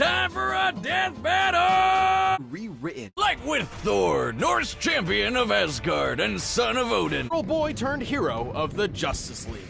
time for a death battle! Rewritten. Like with Thor, Norse champion of Asgard and son of Odin. Girl boy turned hero of the Justice League.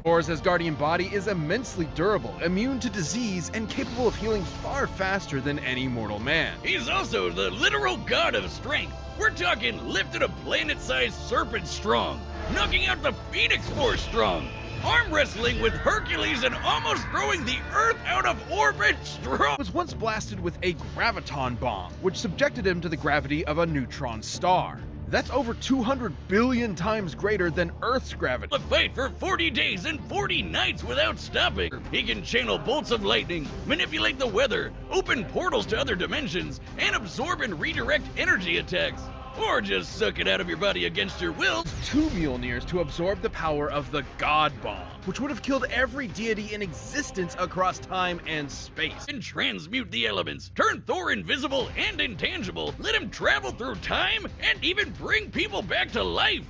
Thor's Asgardian body is immensely durable, immune to disease, and capable of healing far faster than any mortal man. He's also the literal god of strength. We're talking lifted a planet-sized serpent strong, knocking out the Phoenix Force strong, arm wrestling with Hercules and almost throwing the Earth out of orbit strong. He was once blasted with a graviton bomb, which subjected him to the gravity of a neutron star. That's over 200 billion times greater than Earth's gravity. The fight for 40 days and 40 nights without stopping. He can channel bolts of lightning, manipulate the weather, open portals to other dimensions, and absorb and redirect energy attacks. Or just suck it out of your body against your will. 2 Mjolnirs to absorb the power of the God Bomb, which would have killed every deity in existence across time and space. And transmute the elements, turn Thor invisible and intangible, let him travel through time, and even bring people back to life.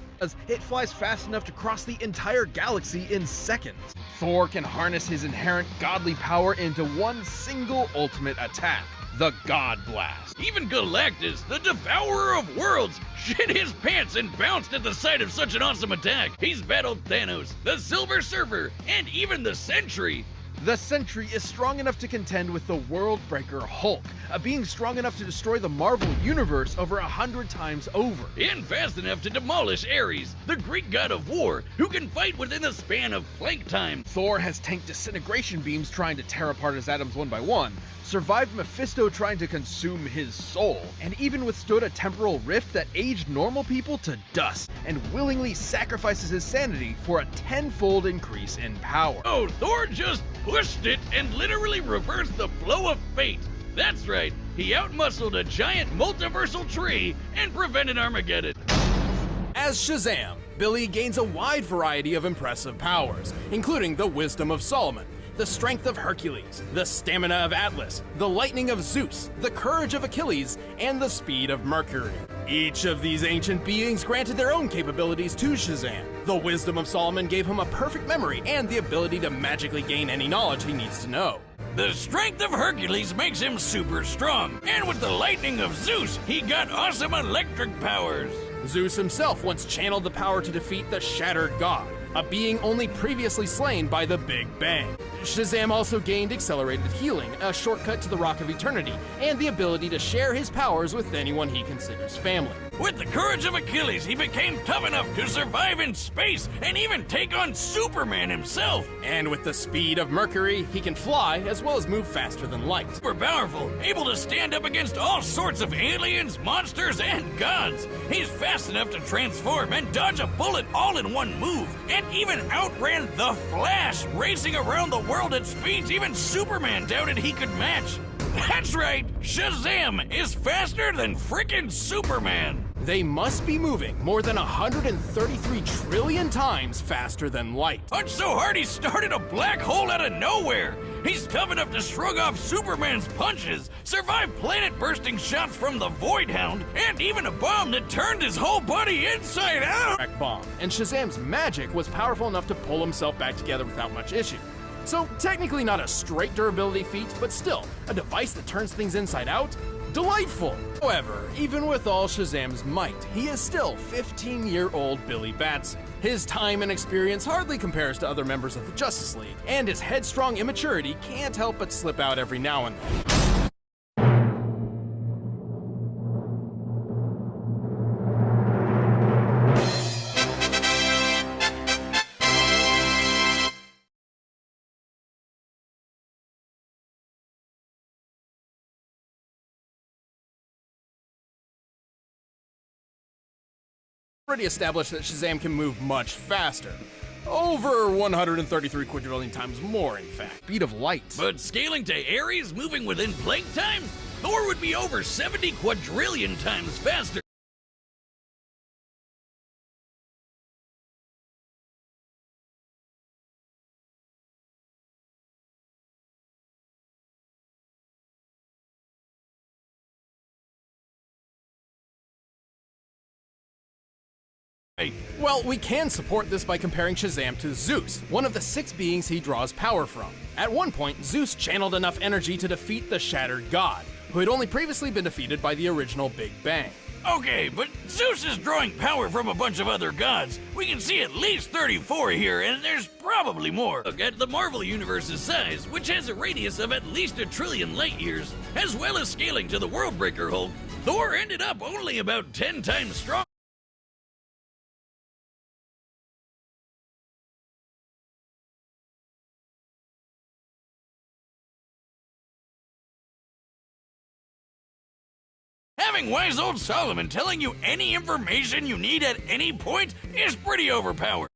It flies fast enough to cross the entire galaxy in seconds. Thor can harness his inherent godly power into one single ultimate attack, the God Blast. Even Galactus, the devourer of worlds, shit his pants and bounced at the sight of such an awesome attack. He's battled Thanos, the Silver Surfer, and even the Sentry. The Sentry is strong enough to contend with the Worldbreaker Hulk, a being strong enough to destroy the Marvel Universe over 100 times over. And fast enough to demolish Ares, the Greek god of war, who can fight within the span of Planck time. Thor has tanked disintegration beams trying to tear apart his atoms one by one, survived Mephisto trying to consume his soul, and even withstood a temporal rift that aged normal people to dust, and willingly sacrifices his sanity for a tenfold increase in power. Oh, Thor just pushed it and literally reversed the flow of fate. That's right, he outmuscled a giant multiversal tree and prevented Armageddon. As Shazam, Billy gains a wide variety of impressive powers, including the wisdom of Solomon, the strength of Hercules, the stamina of Atlas, the lightning of Zeus, the courage of Achilles, and the speed of Mercury. Each of these ancient beings granted their own capabilities to Shazam. The wisdom of Solomon gave him a perfect memory and the ability to magically gain any knowledge he needs to know. The strength of Hercules makes him super strong, and with the lightning of Zeus, he got awesome electric powers. Zeus himself once channeled the power to defeat the Shattered God, a being only previously slain by the Big Bang. Shazam also gained accelerated healing, a shortcut to the Rock of Eternity, and the ability to share his powers with anyone he considers family. With the courage of Achilles, he became tough enough to survive in space and even take on Superman himself. And with the speed of Mercury, he can fly as well as move faster than light. Super powerful, able to stand up against all sorts of aliens, monsters, and gods. He's fast enough to transform and dodge a bullet all in one move, and even outran the Flash, racing around the world at speeds even Superman doubted he could match. That's right, Shazam is faster than frickin' Superman. They must be moving more than 133 trillion times faster than light. Punch so hard he started a black hole out of nowhere. He's tough enough to shrug off Superman's punches, survive planet-bursting shots from the Void Hound, and even a bomb that turned his whole body inside out. Bomb. And Shazam's magic was powerful enough to pull himself back together without much issue. So technically not a straight durability feat, but still, a device that turns things inside out? Delightful! However, even with all Shazam's might, he is still 15-year-old Billy Batson. His time and experience hardly compares to other members of the Justice League, and his headstrong immaturity can't help but slip out every now and then. Already established that Shazam can move much faster. Over 133 quadrillion times more, in fact. Speed of light. But scaling to Ares moving within Planck time, Thor would be over 70 quadrillion times faster. Well, we can support this by comparing Shazam to Zeus, one of the 6 beings he draws power from. At one point, Zeus channeled enough energy to defeat the Shattered God, who had only previously been defeated by the original Big Bang. Okay, but Zeus is drawing power from a bunch of other gods. We can see at least 34 here, and there's probably more. Look at the Marvel Universe's size, which has a radius of at least 1 trillion light years. As well as scaling to the Worldbreaker Hulk, Thor ended up only about 10 times strong. Having wise old Solomon telling you any information you need at any point is pretty overpowered.